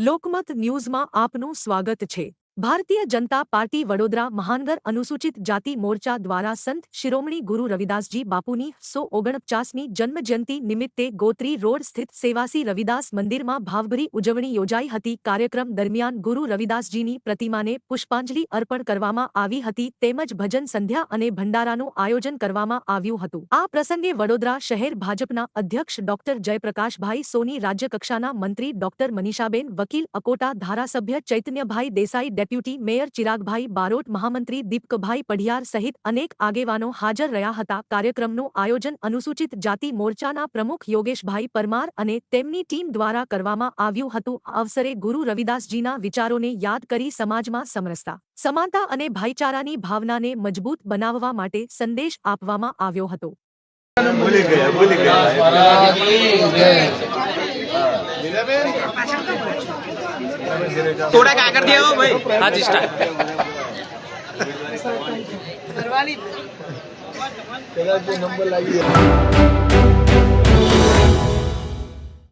લોકમત ન્યૂઝમાં આપનું સ્વાગત છે। ભારતીય જનતા પાર્ટી વડોદરા મહાનગર અનુસૂચિત જાતિ મોરચા દ્વારા સંત શિરોમણી ગુરુ રવિદાસજી બાપુની 149મી જન્મજયંતિ નિમિત્તે ગોત્રી રોડ સ્થિત સેવાસી રવિદાસ મંદિરમાં ભાવભરી ઉજવણી યોજાઈ હતી। કાર્યક્રમ દરમિયાન ગુરુ રવિદાસજીની પ્રતિમાને પુષ્પાંજલિ અર્પણ કરવામાં આવી હતી તેમજ ભજન સંધ્યા અને ભંડારાનું આયોજન કરવામાં આવ્યું હતું। આ પ્રસંગે વડોદરા શહેર ભાજપના અધ્યક્ષ ડોક્ટર જયપ્રકાશભાઈ સોની, રાજ્યકક્ષાના મંત્રી ડોક્ટર મનીષાબેન વકીલ અકોટા, ધારાસભ્ય ચૈતન્યભાઈ દેસાઈ, ડેપ્યુટી મેયર ચિરાગભાઈ બારોટ, મહામંત્રી દીપકભાઈ પઢિયાર સહિત અનેક આગેવાનો હાજર રહ્યા હતા। કાર્યક્રમનું આયોજન અનુસૂચિત જાતિ મોરચાના પ્રમુખ યોગેશભાઈ પરમાર અને તેમની ટીમ દ્વારા કરવામાં આવ્યું હતું। આ અવસરે ગુરુ રવિદાસજીના વિચારોને યાદ કરી સમાજમાં સમરસતા, સમાનતા અને ભાઈચારાની ભાવનાને મજબૂત બનાવવા માટે સંદેશ આપવામાં આવ્યો હતો। थोड़ा क्या कर दिया हो भाई? हाँ जी स्टार्ट। नंबर लाइए।